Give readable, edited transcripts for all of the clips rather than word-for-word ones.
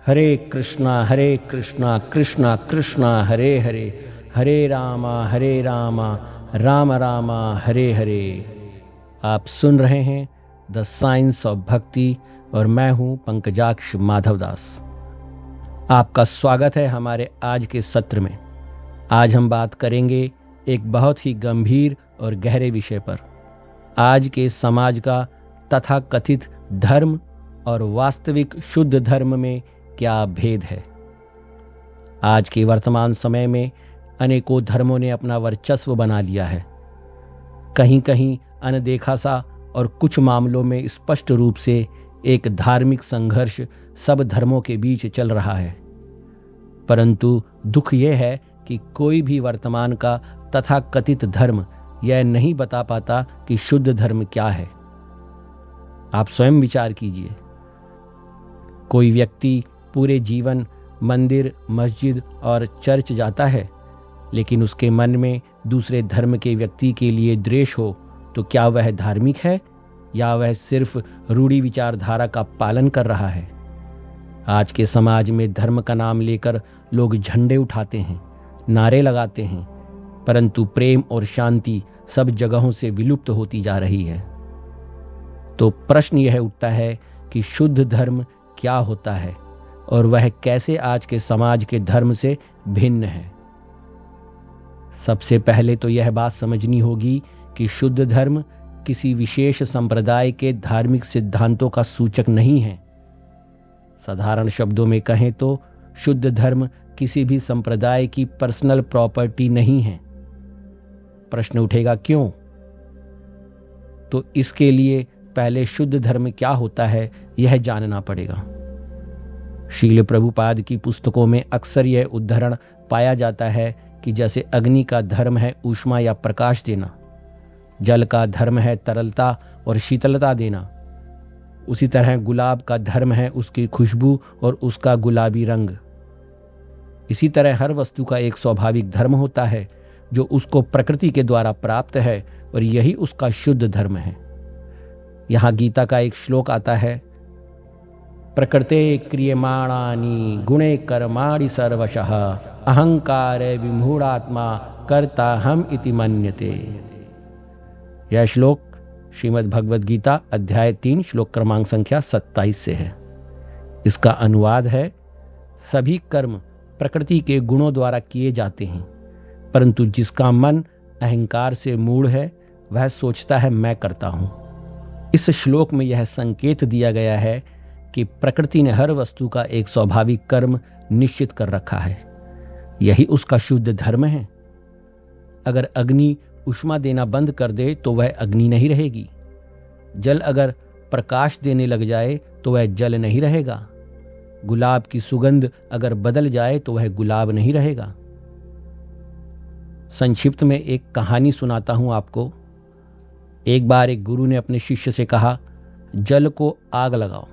हरे कृष्णा कृष्णा कृष्णा हरे हरे, हरे रामा राम रामा हरे हरे। आप सुन रहे हैं द साइंस ऑफ भक्ति और मैं हूं पंकजाक्ष माधवदास। आपका स्वागत है हमारे आज के सत्र में। आज हम बात करेंगे एक बहुत ही गंभीर और गहरे विषय पर। आज के समाज का तथाकथित धर्म और वास्तविक शुद्ध धर्म में क्या भेद है। आज के वर्तमान समय में अनेकों धर्मों ने अपना वर्चस्व बना लिया है। कहीं कहीं अनदेखा सा और कुछ मामलों में स्पष्ट रूप से एक धार्मिक संघर्ष सब धर्मों के बीच चल रहा है। परंतु दुख यह है कि कोई भी वर्तमान का तथाकथित धर्म यह नहीं बता पाता कि शुद्ध धर्म क्या है। आप स्वयं विचार कीजिए। कोई व्यक्ति पूरे जीवन मंदिर, मस्जिद और चर्च जाता है, लेकिन उसके मन में दूसरे धर्म के व्यक्ति के लिए द्वेष हो, तो क्या वह धार्मिक है या वह सिर्फ रूढ़ी विचारधारा का पालन कर रहा है। आज के समाज में धर्म का नाम लेकर लोग झंडे उठाते हैं, नारे लगाते हैं, परंतु प्रेम और शांति सब जगहों से विलुप्त होती जा रही है। तो प्रश्न यह उठता है कि शुद्ध धर्म क्या होता है और वह कैसे आज के समाज के धर्म से भिन्न है। सबसे पहले तो यह बात समझनी होगी कि शुद्ध धर्म किसी विशेष संप्रदाय के धार्मिक सिद्धांतों का सूचक नहीं है। साधारण शब्दों में कहें तो शुद्ध धर्म किसी भी संप्रदाय की पर्सनल प्रॉपर्टी नहीं है। प्रश्न उठेगा क्यों? तो इसके लिए पहले शुद्ध धर्म क्या होता है यह जानना पड़ेगा। शील प्रभुपाद की पुस्तकों में अक्सर यह उद्धरण पाया जाता है कि जैसे अग्नि का धर्म है ऊष्मा या प्रकाश देना, जल का धर्म है तरलता और शीतलता देना, उसी तरह गुलाब का धर्म है उसकी खुशबू और उसका गुलाबी रंग। इसी तरह हर वस्तु का एक स्वाभाविक धर्म होता है जो उसको प्रकृति के द्वारा प्राप्त है और यही उसका शुद्ध धर्म है। यहाँ गीता का एक श्लोक आता है, प्रकृते क्रियमाणानि गुणे कर्माणि सर्वशः अहंकार विमूढ़ात्मा कर्ता हम इति मन्यते। यह श्लोक श्रीमद् भगवद गीता अध्याय 3 श्लोक क्रमांक संख्या 27 से है। इसका अनुवाद है, सभी कर्म प्रकृति के गुणों द्वारा किए जाते हैं, परंतु जिसका मन अहंकार से मूढ़ है वह सोचता है मैं करता हूं। इस श्लोक में यह संकेत दिया गया है कि प्रकृति ने हर वस्तु का एक स्वाभाविक कर्म निश्चित कर रखा है, यही उसका शुद्ध धर्म है। अगर अग्नि ऊष्मा देना बंद कर दे तो वह अग्नि नहीं रहेगी। जल अगर प्रकाश देने लग जाए तो वह जल नहीं रहेगा। गुलाब की सुगंध अगर बदल जाए तो वह गुलाब नहीं रहेगा। संक्षिप्त में एक कहानी सुनाता हूं आपको। एक बार एक गुरु ने अपने शिष्य से कहा, जल को आग लगाओ।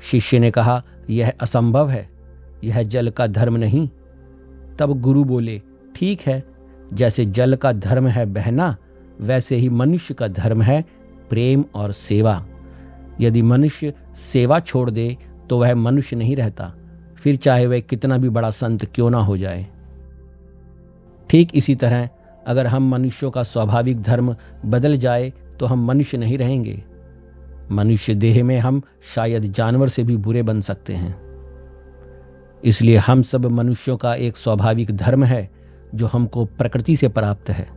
शिष्य ने कहा, यह असंभव है, यह जल का धर्म नहीं। तब गुरु बोले, ठीक है, जैसे जल का धर्म है बहना, वैसे ही मनुष्य का धर्म है प्रेम और सेवा। यदि मनुष्य सेवा छोड़ दे तो वह मनुष्य नहीं रहता, फिर चाहे वह कितना भी बड़ा संत क्यों ना हो जाए। ठीक इसी तरह अगर हम मनुष्यों का स्वाभाविक धर्म बदल जाए तो हम मनुष्य नहीं रहेंगे। मनुष्य देह में हम शायद जानवर से भी बुरे बन सकते हैं। इसलिए हम सब मनुष्यों का एक स्वाभाविक धर्म है जो हमको प्रकृति से प्राप्त है,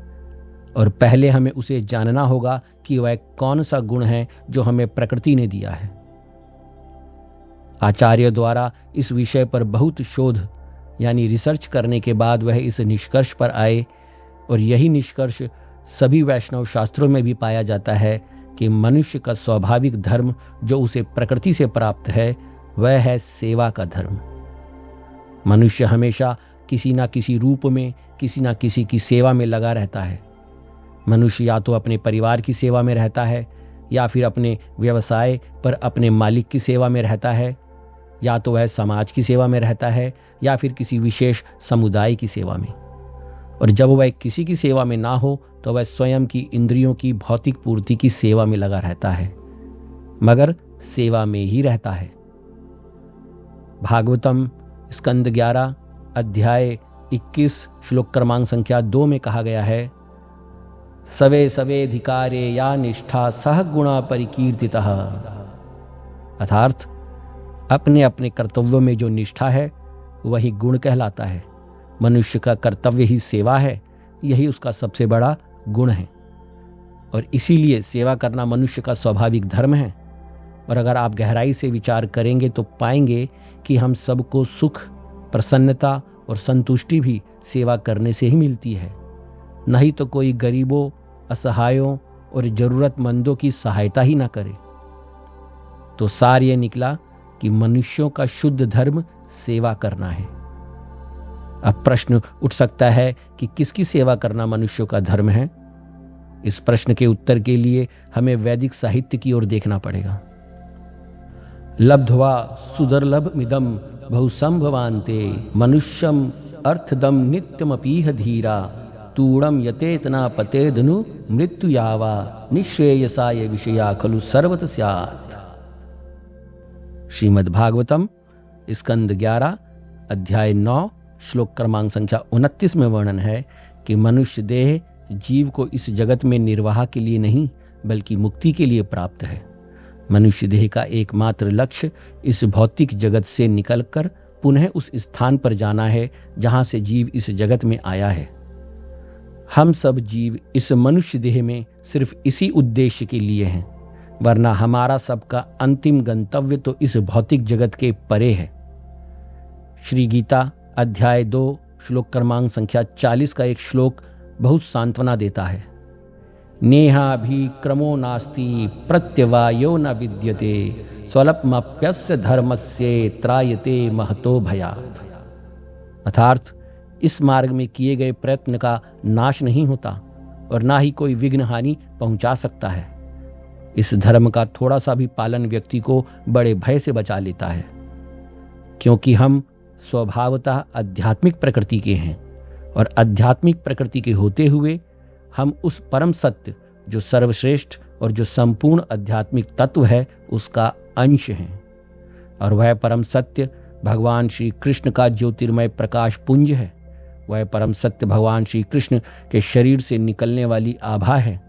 और पहले हमें उसे जानना होगा कि वह कौन सा गुण है जो हमें प्रकृति ने दिया है। आचार्य द्वारा इस विषय पर बहुत शोध यानी रिसर्च करने के बाद वह इस निष्कर्ष पर आए, और यही निष्कर्ष सभी वैष्णव शास्त्रों में भी पाया जाता है कि मनुष्य का स्वाभाविक धर्म जो उसे प्रकृति से प्राप्त है वह है सेवा का धर्म। मनुष्य हमेशा किसी ना किसी रूप में किसी ना किसी की सेवा में लगा रहता है। मनुष्य या तो अपने परिवार की सेवा में रहता है, या फिर अपने व्यवसाय पर अपने मालिक की सेवा में रहता है, या तो वह समाज की सेवा में रहता है, या फिर किसी विशेष समुदाय की सेवा में। और जब वह किसी की सेवा में ना हो तो वह स्वयं की इंद्रियों की भौतिक पूर्ति की सेवा में लगा रहता है, मगर सेवा में ही रहता है। भागवतम स्कंद 11 अध्याय 21 श्लोक क्रमांक संख्या 2 में कहा गया है, सवे सवेधिकारे या निष्ठा सह गुणा परिकीर्तितः। अर्थात अपने अपने कर्तव्यों में जो निष्ठा है वही गुण कहलाता है। मनुष्य का कर्तव्य ही सेवा है, यही उसका सबसे बड़ा गुण है और इसीलिए सेवा करना मनुष्य का स्वाभाविक धर्म है। और अगर आप गहराई से विचार करेंगे तो पाएंगे कि हम सबको सुख, प्रसन्नता और संतुष्टि भी सेवा करने से ही मिलती है। नहीं तो कोई गरीबों, असहायों और जरूरतमंदों की सहायता ही ना करे। तो सार ये निकला कि मनुष्यों का शुद्ध धर्म सेवा करना है। अब प्रश्न उठ सकता है कि किसकी सेवा करना मनुष्यों का धर्म है? इस प्रश्न के उत्तर के लिए हमें वैदिक साहित्य की ओर देखना पड़ेगा। लब्ध्वा सुदुर्लभमिदं बहुसंभवान्ते मनुष्यम अर्थदम नित्यमपीह धीरा तूणम यतेतना पतेदनु मृत्यु यावा निश्रेयसाय विषया खलु सर्वत स्यात्। श्रीमद् भागवतम स्कंद 11 अध्याय 9 श्लोक क्रमांक संख्या 29 में वर्णन है कि मनुष्य देह जीव को इस जगत में निर्वाह के लिए नहीं बल्कि मुक्ति के लिए प्राप्त है। मनुष्य देह का एकमात्र लक्ष्य इस भौतिक जगत से निकलकर पुनः उस स्थान पर जाना है जहां से जीव इस जगत में आया है। हम सब जीव इस मनुष्य देह में सिर्फ इसी उद्देश्य के लिए हैं, वरना हमारा सबका अंतिम गंतव्य तो इस भौतिक जगत के परे है। श्री गीता अध्याय 2 श्लोक क्रमांक संख्या 40 का एक श्लोक बहुत सांत्वना देता है। नेहाभिक्रमो नास्ति प्रत्यवायो न विद्यते स्वल्पमप्यस्य धर्मस्य त्रायते महतो भयात्। अर्थात इस मार्ग में किए गए प्रयत्न का नाश नहीं होता और ना ही कोई विघ्न हानि पहुंचा सकता है। इस धर्म का थोड़ा सा भी पालन व्यक्ति को बड़े भय से बचा लेता है, क्योंकि हम स्वभावतः आध्यात्मिक प्रकृति के हैं और आध्यात्मिक प्रकृति के होते हुए हम उस परम सत्य जो सर्वश्रेष्ठ और जो संपूर्ण आध्यात्मिक तत्व है उसका अंश हैं। और वह परम सत्य भगवान श्री कृष्ण का ज्योतिर्मय प्रकाश पुंज है। वह परम सत्य भगवान श्री कृष्ण के शरीर से निकलने वाली आभा है।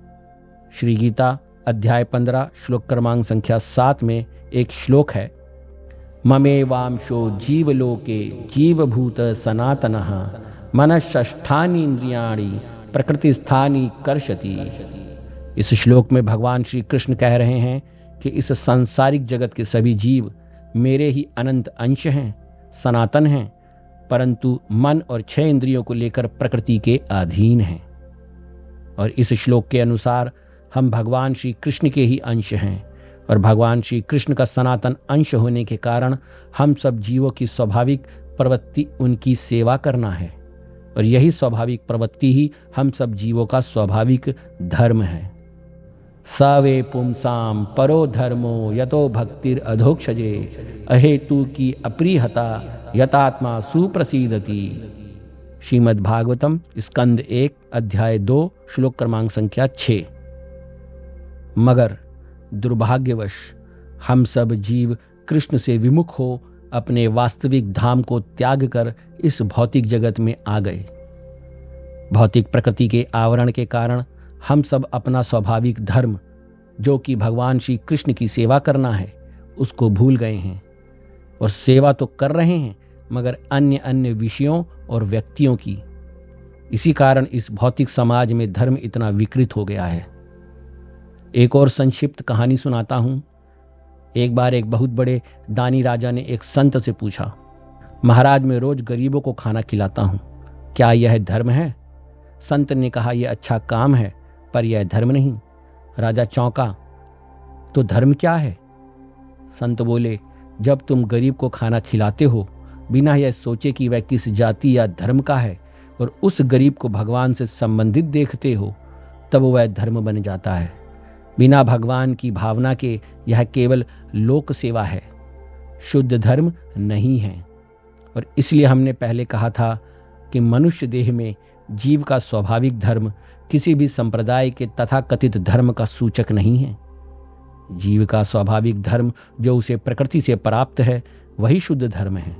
श्री गीता अध्याय 15 श्लोक क्रमांक संख्या 7 में एक श्लोक है, ममेवांशो जीवलोके जीवभूत सनातनः मनःषष्ठानि इंद्रियाणि प्रकृतिस्थानि कर्षति। इस श्लोक में भगवान श्री कृष्ण कह रहे हैं कि इस सांसारिक जगत के सभी जीव मेरे ही अनंत अंश हैं, सनातन हैं, परंतु मन और 6 इंद्रियों को लेकर प्रकृति के अधीन हैं। और इस श्लोक के अनुसार हम भगवान श्री कृष्ण के ही अंश हैं और भगवान श्री कृष्ण का सनातन अंश होने के कारण हम सब जीवों की स्वाभाविक प्रवृत्ति उनकी सेवा करना है और यही स्वाभाविक प्रवृत्ति ही हम सब जीवों का स्वाभाविक धर्म है। सावे पुंसाम परो धर्मो यतो भक्तिर अधोक्षजे अहेतु की अप्रियहता यतात्मा सुप्रसीदति। श्रीमद् भागवतम स्कंद 1 अध्याय 2 श्लोक क्रमांक संख्या 6। मगर दुर्भाग्यवश हम सब जीव कृष्ण से विमुख हो अपने वास्तविक धाम को त्याग कर इस भौतिक जगत में आ गए। भौतिक प्रकृति के आवरण के कारण हम सब अपना स्वाभाविक धर्म जो कि भगवान श्री कृष्ण की सेवा करना है उसको भूल गए हैं और सेवा तो कर रहे हैं मगर अन्य अन्य विषयों और व्यक्तियों की। इसी कारण इस भौतिक समाज में धर्म इतना विकृत हो गया है। एक और संक्षिप्त कहानी सुनाता हूं। एक बार एक बहुत बड़े दानी राजा ने एक संत से पूछा, महाराज मैं रोज गरीबों को खाना खिलाता हूं, क्या यह धर्म है? संत ने कहा, यह अच्छा काम है पर यह धर्म नहीं। राजा चौंका, तो धर्म क्या है? संत बोले, जब तुम गरीब को खाना खिलाते हो बिना यह सोचे कि वह किस जाति या धर्म का है और उस गरीब को भगवान से संबंधित देखते हो तब वह धर्म बन जाता है। बिना भगवान की भावना के यह केवल लोक सेवा है, शुद्ध धर्म नहीं है। और इसलिए हमने पहले कहा था कि मनुष्य देह में जीव का स्वाभाविक धर्म किसी भी संप्रदाय के तथाकथित धर्म का सूचक नहीं है। जीव का स्वाभाविक धर्म जो उसे प्रकृति से प्राप्त है वही शुद्ध धर्म है।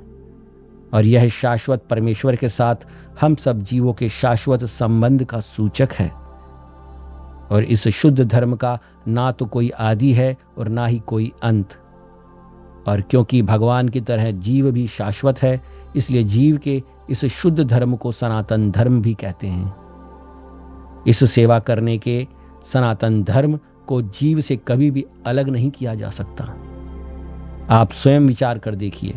और यह शाश्वत परमेश्वर के साथ हम सब जीवों के शाश्वत संबंध का सूचक है। और इस शुद्ध धर्म का ना तो कोई आदि है और ना ही कोई अंत। और क्योंकि भगवान की तरह जीव भी शाश्वत है, इसलिए जीव के इस शुद्ध धर्म को सनातन धर्म भी कहते हैं। इस सेवा करने के सनातन धर्म को जीव से कभी भी अलग नहीं किया जा सकता। आप स्वयं विचार कर देखिए,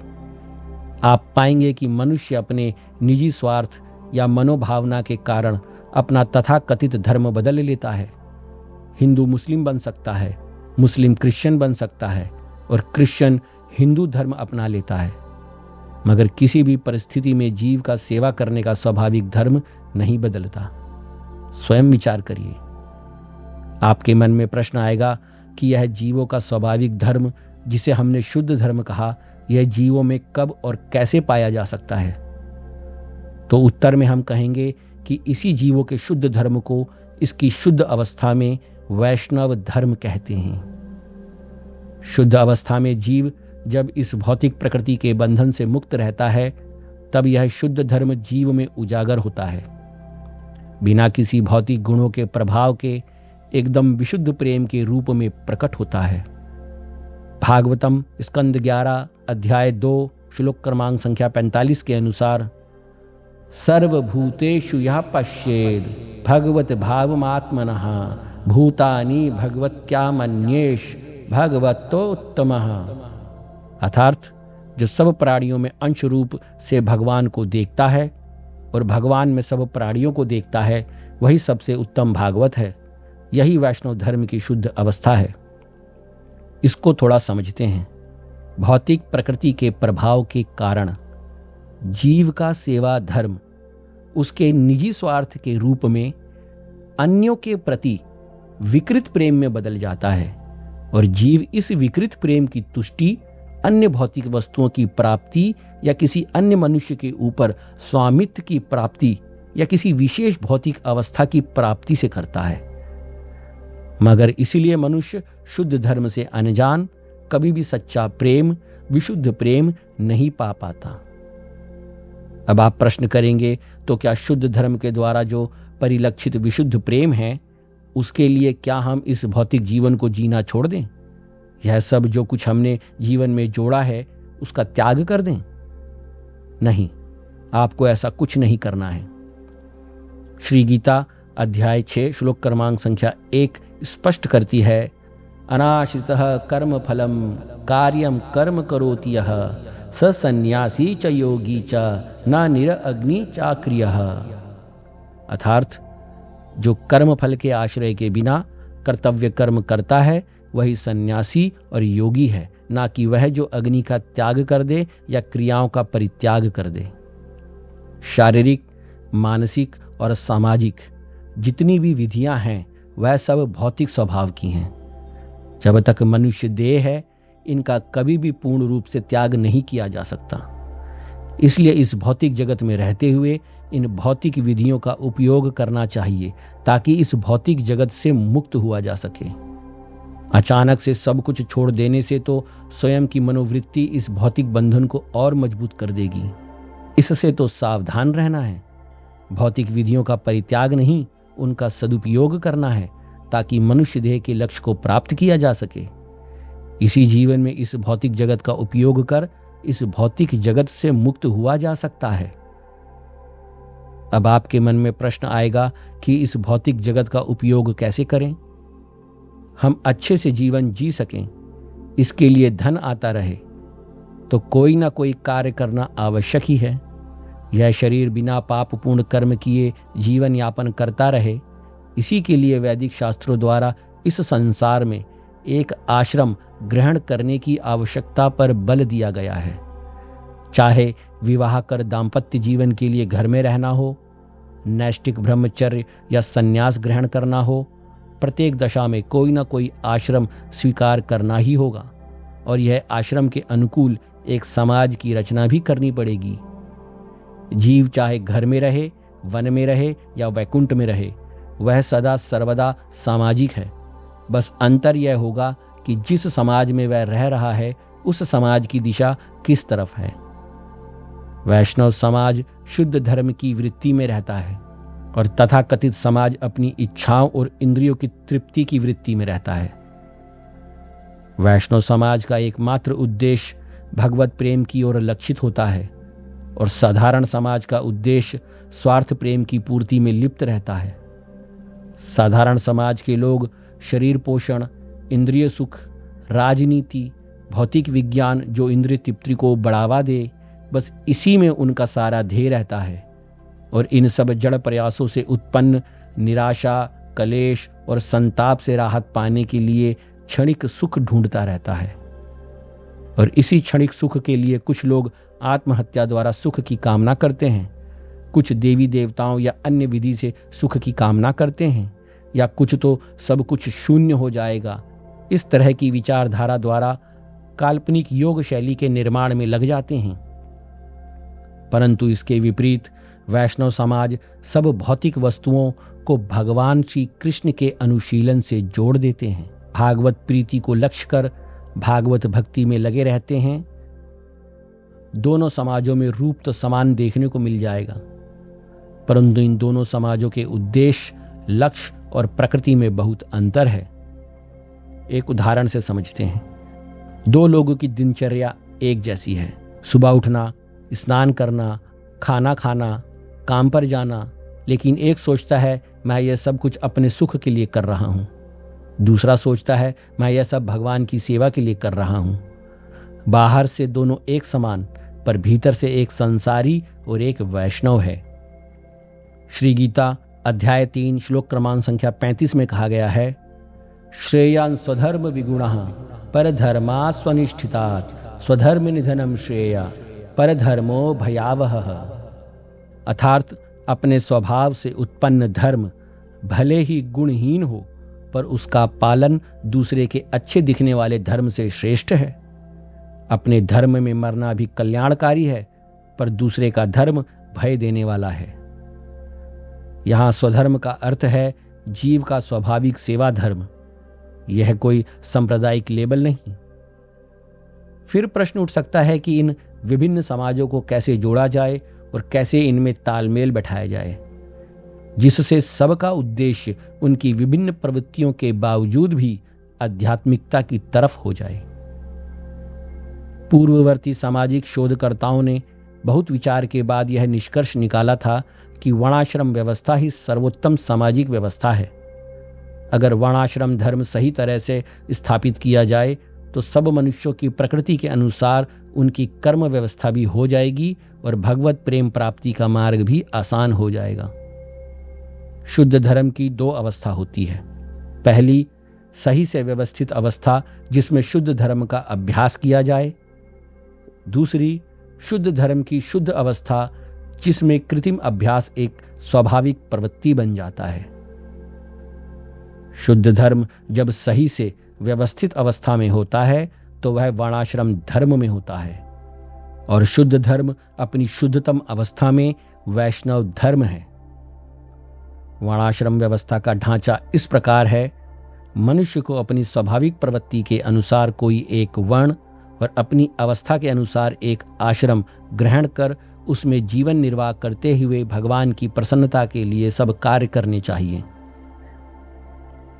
आप पाएंगे कि मनुष्य अपने निजी स्वार्थ या मनोभावना के कारण अपना तथाकथित धर्म बदल लेता है। हिंदू मुस्लिम बन सकता है, मुस्लिम क्रिश्चियन बन सकता है और क्रिश्चियन हिंदू धर्म अपना लेता है, मगर किसी भी परिस्थिति में जीव का सेवा करने का स्वाभाविक धर्म नहीं बदलता। स्वयं विचार करिए। आपके मन में प्रश्न आएगा कि यह जीवों का स्वाभाविक धर्म जिसे हमने शुद्ध धर्म कहा, यह जीवों में कब और कैसे पाया जा सकता है? तो उत्तर में हम कहेंगे कि इसी जीवों के शुद्ध धर्म को इसकी शुद्ध अवस्था में वैष्णव धर्म कहते हैं। शुद्ध अवस्था में जीव जब इस भौतिक प्रकृति के बंधन से मुक्त रहता है, तब यह शुद्ध धर्म जीव में उजागर होता है। बिना किसी भौतिक गुणों के प्रभाव के एकदम विशुद्ध प्रेम के रूप में प्रकट होता है। भागवतम स्कंद 11 अध्याय 2 श्लोक क्रमांक संख्या 45 के अनुसार सर्वभूतेषु यः पश्येद भगवत भावमात्मनः भूतानि भगवत्यामन्येष भगवतोत्तमः। अर्थात जो सब प्राणियों में अंश रूप से भगवान को देखता है और भगवान में सब प्राणियों को देखता है, वही सबसे उत्तम भागवत है। यही वैष्णव धर्म की शुद्ध अवस्था है। इसको थोड़ा समझते हैं। भौतिक प्रकृति के प्रभाव के कारण जीव का सेवा धर्म उसके निजी स्वार्थ के रूप में अन्यों के प्रति विकृत प्रेम में बदल जाता है और जीव इस विकृत प्रेम की तुष्टि अन्य भौतिक वस्तुओं की प्राप्ति या किसी अन्य मनुष्य के ऊपर स्वामित्व की प्राप्ति या किसी विशेष भौतिक अवस्था की प्राप्ति से करता है। मगर इसीलिए मनुष्य शुद्ध धर्म से अनजान कभी भी सच्चा प्रेम, विशुद्ध प्रेम नहीं पा पाता। अब आप प्रश्न करेंगे, तो क्या शुद्ध धर्म के द्वारा जो परिलक्षित विशुद्ध प्रेम है, उसके लिए क्या हम इस भौतिक जीवन को जीना छोड़ दें? यह सब जो कुछ हमने जीवन में जोड़ा है, उसका त्याग कर दें? नहीं, आपको ऐसा कुछ नहीं करना है। श्री गीता अध्याय 6 श्लोक क्रमांक संख्या 1 स्पष्ट करती है, अनाश्रितः कर्म फलम कार्यम कर्म करोति यः स सन्यासी च योगी च न निरअग्नि चाक्रियः। अर्थात जो कर्म फल के आश्रय के बिना कर्तव्य कर्म करता है, वही सन्यासी और योगी है, ना कि वह जो अग्नि का त्याग कर दे या क्रियाओं का परित्याग कर दे। शारीरिक, मानसिक और सामाजिक जितनी भी विधियां हैं, वह सब भौतिक स्वभाव की हैं। जब तक मनुष्य देह है, इनका कभी भी पूर्ण रूप से त्याग नहीं किया जा सकता। इसलिए इस भौतिक जगत में रहते हुए इन भौतिक विधियों का उपयोग करना चाहिए, ताकि इस भौतिक जगत से मुक्त हुआ जा सके। अचानक से सब कुछ छोड़ देने से तो स्वयं की मनोवृत्ति इस भौतिक बंधन को और मजबूत कर देगी। इससे तो सावधान रहना है। भौतिक विधियों का परित्याग नहीं, उनका सदुपयोग करना है, ताकि मनुष्य देह के लक्ष्य को प्राप्त किया जा सके। इसी जीवन में इस भौतिक जगत का उपयोग कर इस भौतिक जगत से मुक्त हुआ जा सकता है। अब आपके मन में प्रश्न आएगा कि इस भौतिक जगत का उपयोग कैसे करें? हम अच्छे से जीवन जी सकें, इसके लिए धन आता रहे, तो कोई ना कोई कार्य करना आवश्यक ही है। यह शरीर बिना पाप पूर्ण कर्म किए जीवन यापन करता रहे, इसी के लिए वैदिक शास्त्रों द्वारा इस संसार में एक आश्रम ग्रहण करने की आवश्यकता पर बल दिया गया है। चाहे विवाह कर दाम्पत्य जीवन के लिए घर में रहना हो, नैष्टिक ब्रह्मचर्य या संन्यास ग्रहण करना हो, प्रत्येक दशा में कोई ना कोई आश्रम स्वीकार करना ही होगा और यह आश्रम के अनुकूल एक समाज की रचना भी करनी पड़ेगी। जीव चाहे घर में रहे, वन में रहे या वैकुंठ में रहे, वह सदा सर्वदा सामाजिक है। बस अंतर यह होगा कि जिस समाज में वह रह रहा है, उस समाज की दिशा किस तरफ है। वैष्णव समाज शुद्ध धर्म की वृत्ति में रहता है और तथाकथित समाज अपनी इच्छाओं और इंद्रियों की तृप्ति की वृत्ति में रहता है। वैष्णव समाज का एकमात्र उद्देश्य भगवत प्रेम की ओर लक्षित होता है और साधारण समाज का उद्देश्य स्वार्थ प्रेम की पूर्ति में लिप्त रहता है। साधारण समाज के लोग शरीर पोषण, इंद्रिय सुख, राजनीति, भौतिक विज्ञान जो इंद्रिय तृप्ति को बढ़ावा दे, बस इसी में उनका सारा ध्येय रहता है और इन सब जड़ प्रयासों से उत्पन्न निराशा, कलेश और संताप से राहत पाने के लिए क्षणिक सुख ढूंढता रहता है। और इसी क्षणिक सुख के लिए कुछ लोग आत्महत्या द्वारा सुख की कामना करते हैं, कुछ देवी देवताओं या अन्य विधि से सुख की कामना करते हैं, या कुछ तो सब कुछ शून्य हो जाएगा, इस तरह की विचारधारा द्वारा काल्पनिक योग शैली के निर्माण में लग जाते हैं। परंतु इसके विपरीत वैष्णव समाज सब भौतिक वस्तुओं को भगवान श्री कृष्ण के अनुशीलन से जोड़ देते हैं, भागवत प्रीति को लक्ष्य कर भागवत भक्ति में लगे रहते हैं। दोनों समाजों में रूप तो समान देखने को मिल जाएगा, परंतु इन दोनों समाजों के उद्देश्य, लक्ष्य और प्रकृति में बहुत अंतर है। एक उदाहरण से समझते हैं। दो लोगों की दिनचर्या एक जैसी है। सुबह उठना, स्नान करना, खाना खाना, काम पर जाना, लेकिन एक सोचता है मैं यह सब कुछ अपने सुख के लिए कर रहा हूं, दूसरा सोचता है मैं यह सब भगवान की सेवा के लिए कर रहा हूं। बाहर से दोनों एक समान, पर भीतर से एक संसारी और एक वैष्णव है। श्री गीता अध्याय 3 श्लोक क्रमांक संख्या 35 में कहा गया है, श्रेयान् स्वधर्म विगुणः परधर्मा स्वनिष्ठितात् स्वधर्म निधनम श्रेया परधर्मो भयावहः। अर्थात अपने स्वभाव से उत्पन्न धर्म भले ही गुणहीन हो, पर उसका पालन दूसरे के अच्छे दिखने वाले धर्म से श्रेष्ठ है। अपने धर्म में मरना भी कल्याणकारी है, पर दूसरे का धर्म भय देने वाला है। यहां स्वधर्म का अर्थ है जीव का स्वाभाविक सेवा धर्म। यह कोई सांप्रदायिक लेबल नहीं। फिर प्रश्न उठ सकता है कि इन विभिन्न समाजों को कैसे जोड़ा जाए और कैसे इनमें तालमेल बैठाया जाए, जिससे सबका उद्देश्य उनकी विभिन्न प्रवृत्तियों के बावजूद भी आध्यात्मिकता की तरफ हो जाए। पूर्ववर्ती सामाजिक शोधकर्ताओं ने बहुत विचार के बाद यह निष्कर्ष निकाला था कि वर्णाश्रम व्यवस्था ही सर्वोत्तम सामाजिक व्यवस्था है। अगर वर्णाश्रम धर्म सही तरह से स्थापित किया जाए तो सब मनुष्यों की प्रकृति के अनुसार उनकी कर्म व्यवस्था भी हो जाएगी और भगवत प्रेम प्राप्ति का मार्ग भी आसान हो जाएगा। शुद्ध धर्म की दो अवस्था होती है। पहली, सही से व्यवस्थित अवस्था जिसमें शुद्ध धर्म का अभ्यास किया जाए। दूसरी, शुद्ध धर्म की शुद्ध अवस्था जिसमें कृत्रिम अभ्यास एक स्वाभाविक प्रवृत्ति बन जाता है। शुद्ध धर्म जब सही से व्यवस्थित अवस्था में होता है तो वह वर्णाश्रम धर्म में होता है, और शुद्ध धर्म अपनी शुद्धतम अवस्था में वैष्णव धर्म है। वर्णाश्रम व्यवस्था का ढांचा इस प्रकार है, मनुष्य को अपनी स्वाभाविक प्रवृत्ति के अनुसार कोई एक वर्ण और अपनी अवस्था के अनुसार एक आश्रम ग्रहण कर उसमें जीवन निर्वाह करते हुए भगवान की प्रसन्नता के लिए सब कार्य करने चाहिए।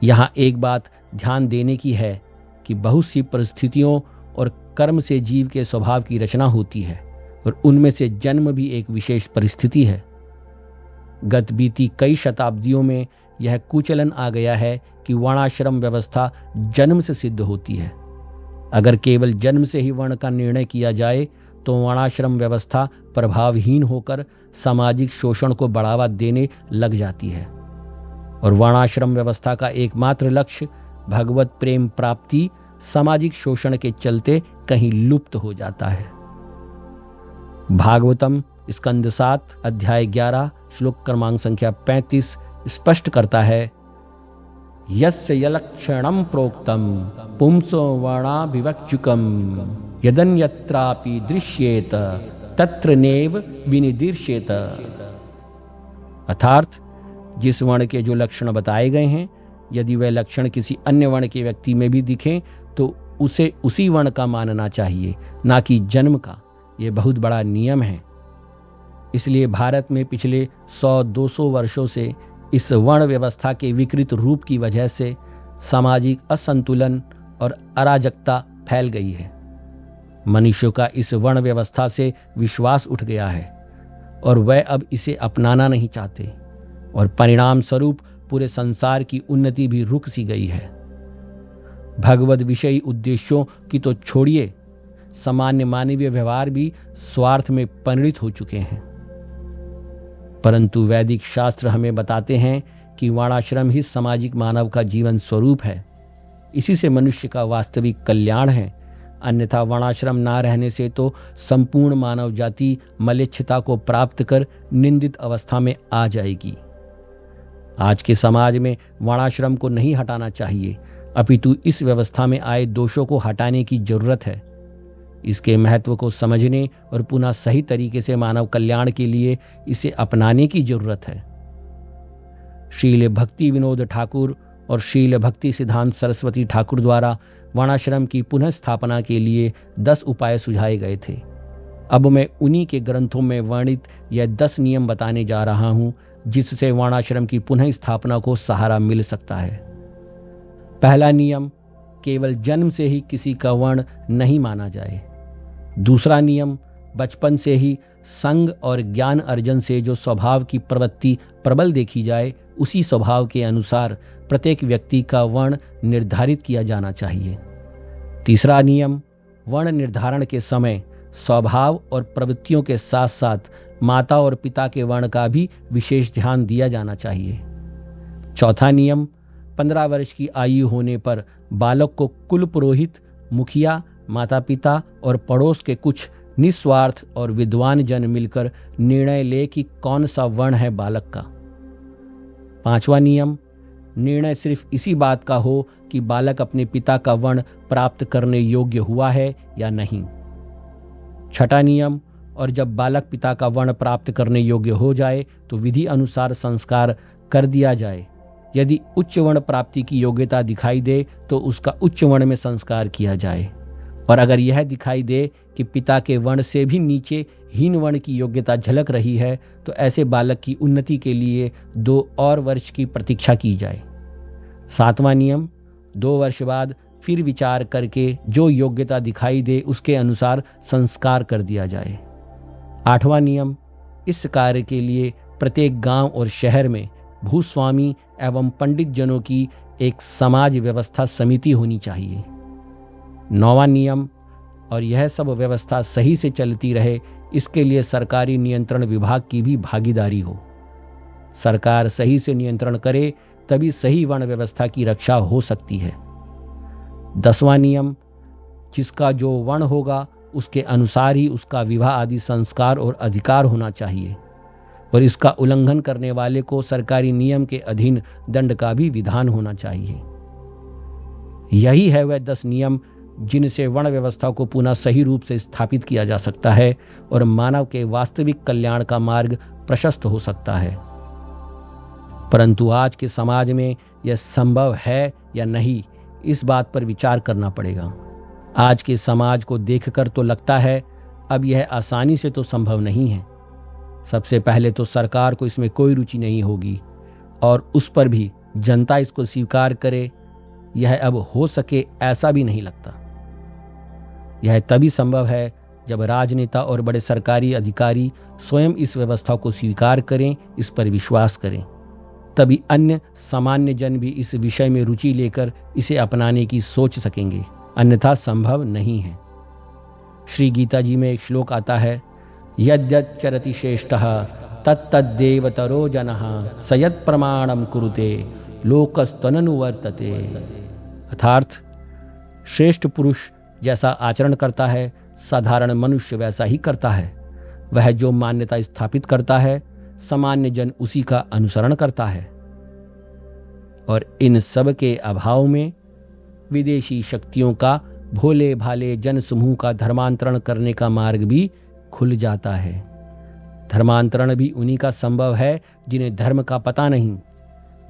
यहाँ एक बात ध्यान देने की है कि बहुत सी परिस्थितियों और कर्म से जीव के स्वभाव की रचना होती है, और उनमें से जन्म भी एक विशेष परिस्थिति है। गत बीती कई शताब्दियों में यह कुचलन आ गया है कि वर्णाश्रम व्यवस्था जन्म से सिद्ध होती है। अगर केवल जन्म से ही वर्ण का निर्णय किया जाए तो वर्णाश्रम व्यवस्था प्रभावहीन होकर सामाजिक शोषण को बढ़ावा देने लग जाती है, और वर्णाश्रम व्यवस्था का एकमात्र लक्ष्य भगवत प्रेम प्राप्ति सामाजिक शोषण के चलते कहीं लुप्त हो जाता है। भागवतम स्कंद 7 अध्याय 11 श्लोक क्रमांक संख्या 35 स्पष्ट करता है, यस्य यलक्षणं प्रोक्तम पुंसो वर्णाभिवक्षुकम यदन्यत्रापि दृश्येत तत्र नेव विनिदीर्ष्येत। अर्थात जिस वर्ण के जो लक्षण बताए गए हैं, यदि वह लक्षण किसी अन्य वर्ण के व्यक्ति में भी दिखें तो उसे उसी वर्ण का मानना चाहिए, ना कि जन्म का। यह बहुत बड़ा नियम है। इसलिए भारत में पिछले 100-200 वर्षों से इस वर्ण व्यवस्था के विकृत रूप की वजह से सामाजिक असंतुलन और अराजकता फैल गई है। मनुष्यों का इस वर्ण व्यवस्था से विश्वास उठ गया है और वह अब इसे अपनाना नहीं चाहते, और परिणाम स्वरूप पूरे संसार की उन्नति भी रुक सी गई है। भगवद विषयी उद्देश्यों की तो छोड़िए, सामान्य मानवीय व्यवहार भी स्वार्थ में परिणत हो चुके हैं। परंतु वैदिक शास्त्र हमें बताते हैं कि वर्णाश्रम ही सामाजिक मानव का जीवन स्वरूप है। इसी से मनुष्य का वास्तविक कल्याण है। अन्यथा वर्णाश्रम ना रहने से तो संपूर्ण मानव जाति मलेच्छता को प्राप्त कर निंदित अवस्था में आ जाएगी। आज के समाज में वर्णाश्रम को नहीं हटाना चाहिए, अपितु इस व्यवस्था में आए दोषों को हटाने की जरूरत है। इसके महत्व को समझने और पुनः सही तरीके से मानव कल्याण के लिए इसे अपनाने की जरूरत है। शील भक्ति विनोद ठाकुर और शील भक्ति सिद्धांत सरस्वती ठाकुर द्वारा वर्णाश्रम की पुनः स्थापना के लिए 10 उपाय सुझाए गए थे। अब मैं उन्हीं के ग्रंथों में वर्णित यह 10 नियम बताने जा रहा हूं, जिससे वर्णाश्रम की पुनः स्थापना को सहारा मिल सकता है। पहला नियम, केवल जन्म से ही किसी का वर्ण नहीं माना जाए। दूसरा नियम, बचपन से ही संग और ज्ञान अर्जन से जो स्वभाव की प्रवृत्ति प्रबल देखी जाए, उसी स्वभाव के अनुसार प्रत्येक व्यक्ति का वर्ण निर्धारित किया जाना चाहिए। तीसरा नियम, वर्ण निर्धारण के समय स्वभाव और प्रवृत्तियों के साथ साथ माता और पिता के वर्ण का भी विशेष ध्यान दिया जाना चाहिए। चौथा नियम, 15 वर्ष की आयु होने पर बालक को कुल पुरोहित, मुखिया, माता पिता और पड़ोस के कुछ निस्वार्थ और विद्वान जन मिलकर निर्णय ले कि कौन सा वर्ण है बालक का। पांचवा नियम, निर्णय सिर्फ इसी बात का हो कि बालक अपने पिता का वर्ण प्राप्त करने योग्य हुआ है या नहीं। छठा नियम, और जब बालक पिता का वर्ण प्राप्त करने योग्य हो जाए तो विधि अनुसार संस्कार कर दिया जाए। यदि उच्च वर्ण प्राप्ति की योग्यता दिखाई दे तो उसका उच्च वर्ण में संस्कार किया जाए, और अगर यह दिखाई दे कि पिता के वर्ण से भी नीचे हीन वर्ण की योग्यता झलक रही है तो ऐसे बालक की उन्नति के लिए 2 और वर्ष की प्रतीक्षा की जाए। सातवां नियम, 2 वर्ष बाद फिर विचार करके जो योग्यता दिखाई दे उसके अनुसार संस्कार कर दिया जाए। आठवां नियम, इस कार्य के लिए प्रत्येक गांव और शहर में भूस्वामी एवं पंडित जनों की एक समाज व्यवस्था समिति होनी चाहिए। 9वां नियम, और यह सब व्यवस्था सही से चलती रहे, इसके लिए सरकारी नियंत्रण विभाग की भी भागीदारी हो। सरकार सही से नियंत्रण करे तभी सही वर्ण व्यवस्था की रक्षा हो सकती है। 10वां नियम, जिसका जो वर्ण होगा उसके अनुसार ही उसका विवाह आदि संस्कार और अधिकार होना चाहिए, और इसका उल्लंघन करने वाले को सरकारी नियम के अधीन दंड का भी विधान होना चाहिए। यही है वह 10 नियम जिनसे वर्ण व्यवस्था को पुनः सही रूप से स्थापित किया जा सकता है और मानव के वास्तविक कल्याण का मार्ग प्रशस्त हो सकता है। परंतु आज के समाज में यह संभव है या नहीं, इस बात पर विचार करना पड़ेगा। आज के समाज को देखकर तो लगता है अब यह आसानी से तो संभव नहीं है। सबसे पहले तो सरकार को इसमें कोई रुचि नहीं होगी, और उस पर भी जनता इसको स्वीकार करे, यह अब हो सके ऐसा भी नहीं लगता। यह तभी संभव है जब राजनेता और बड़े सरकारी अधिकारी स्वयं इस व्यवस्था को स्वीकार करें, इस पर विश्वास करें। तभी अन्य सामान्य जन भी इस विषय में रुचि लेकर इसे अपनाने की सोच सकेंगे, अन्यथा संभव नहीं है। श्री गीता जी में एक श्लोक आता है, यद्यत् चरति श्रेष्ठः तत्तद्देवतरो जनः सयत् प्रमाणम कुरुते लोकस्तननुवर्तते। अर्थात श्रेष्ठ पुरुष जैसा आचरण करता है, साधारण मनुष्य वैसा ही करता है। वह जो मान्यता स्थापित करता है, सामान्य जन उसी का अनुसरण करता है। और इन सब के अभाव में विदेशी शक्तियों का भोले भाले जन समूह का धर्मांतरण करने का मार्ग भी खुल जाता है। धर्मांतरण भी उन्हीं का संभव है जिन्हें धर्म का पता नहीं,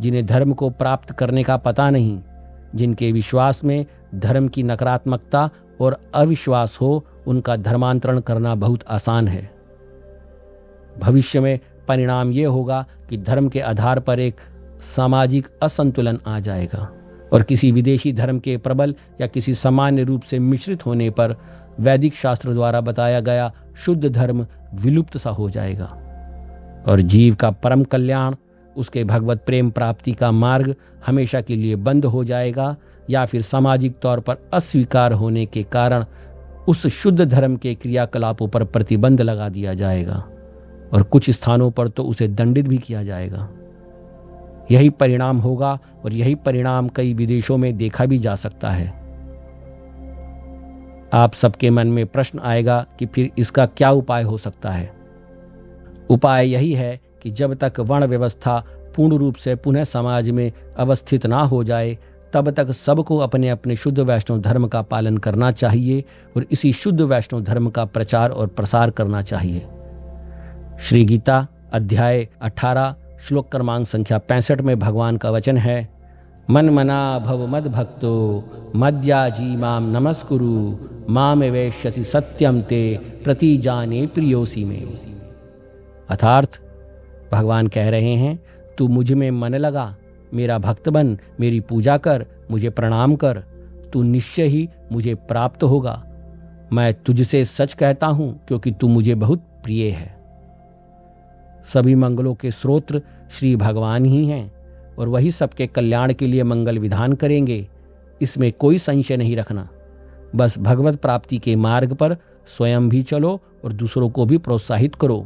जिन्हें धर्म को प्राप्त करने का पता नहीं, जिनके विश्वास में धर्म की नकारात्मकता और अविश्वास हो, उनका धर्मांतरण करना बहुत आसान है। भविष्य में परिणाम यह होगा कि धर्म के आधार पर एक सामाजिक असंतुलन आ जाएगा और किसी विदेशी धर्म के प्रबल या किसी सामान्य रूप से मिश्रित होने पर वैदिक शास्त्र द्वारा बताया गया शुद्ध धर्म विलुप्त सा हो जाएगा और जीव का परम कल्याण, उसके भगवत प्रेम प्राप्ति का मार्ग हमेशा के लिए बंद हो जाएगा, या फिर सामाजिक तौर पर अस्वीकार होने के कारण उस शुद्ध धर्म के क्रियाकलापों पर प्रतिबंध लगा दिया जाएगा और कुछ स्थानों पर तो उसे दंडित भी किया जाएगा। यही परिणाम होगा और यही परिणाम कई विदेशों में देखा भी जा सकता है। आप सबके मन में प्रश्न आएगा कि फिर इसका क्या उपाय हो सकता है। उपाय यही है कि जब तक वर्ण व्यवस्था पूर्ण रूप से पुनः समाज में अवस्थित ना हो जाए, तब तक सबको अपने अपने शुद्ध वैष्णव धर्म का पालन करना चाहिए और इसी शुद्ध वैष्णव धर्म का प्रचार और प्रसार करना चाहिए। श्री गीता अध्याय 18 श्लोक क्रमांक संख्या 65 में भगवान का वचन है, मन मना भव मद भक्तो मद्याजी माम नमस्कुरु माम वैश्यसि सत्यम ते प्रतिजाने प्रियोसी में। अर्थात भगवान कह रहे हैं, तू मुझ में मन लगा, मेरा भक्त बन, मेरी पूजा कर, मुझे प्रणाम कर, तू निश्चय ही मुझे प्राप्त होगा। मैं तुझसे सच कहता हूं क्योंकि तू मुझे बहुत प्रिय है। सभी मंगलों के स्रोत श्री भगवान ही हैं और वही सबके कल्याण के लिए मंगल विधान करेंगे, इसमें कोई संशय नहीं रखना। बस भगवत प्राप्ति के मार्ग पर स्वयं भी चलो और दूसरों को भी प्रोत्साहित करो।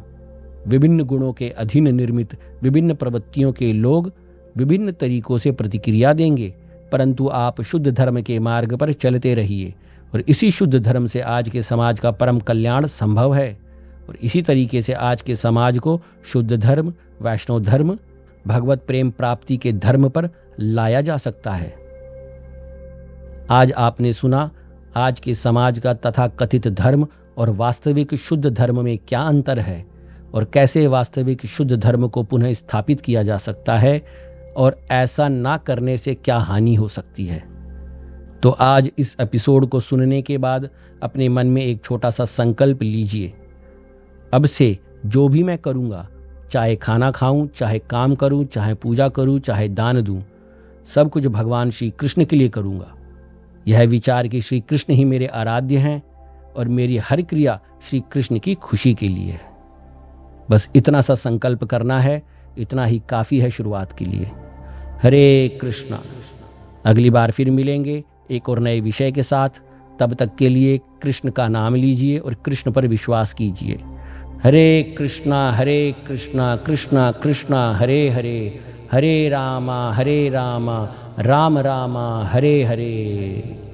विभिन्न गुणों के अधीन निर्मित विभिन्न प्रवृत्तियों के लोग विभिन्न तरीकों से प्रतिक्रिया देंगे, परंतु आप शुद्ध धर्म के मार्ग पर चलते रहिए और इसी शुद्ध धर्म से आज के समाज का परम कल्याण संभव है और इसी तरीके से आज के समाज को शुद्ध धर्म, वैष्णव धर्म, भगवत प्रेम प्राप्ति के धर्म पर लाया जा सकता है। आज आपने सुना आज के समाज का तथाकथित धर्म और वास्तविक शुद्ध धर्म में क्या अंतर है और कैसे वास्तविक शुद्ध धर्म को पुनः स्थापित किया जा सकता है और ऐसा ना करने से क्या हानि हो सकती है। तो आज इस एपिसोड को सुनने के बाद अपने मन में एक छोटा सा संकल्प लीजिए, अब से जो भी मैं करूँगा, चाहे खाना खाऊं, चाहे काम करूं, चाहे पूजा करूं, चाहे दान दूं, सब कुछ भगवान श्री कृष्ण के लिए करूंगा। यह विचार कि श्री कृष्ण ही मेरे आराध्य हैं और मेरी हर क्रिया श्री कृष्ण की खुशी के लिए है। बस इतना सा संकल्प करना है, इतना ही काफी है शुरुआत के लिए। हरे कृष्णा। अगली बार फिर मिलेंगे एक और नए विषय के साथ। तब तक के लिए कृष्ण का नाम लीजिए और कृष्ण पर विश्वास कीजिए। हरे कृष्णा कृष्णा कृष्णा हरे हरे, हरे रामा राम रामा हरे हरे।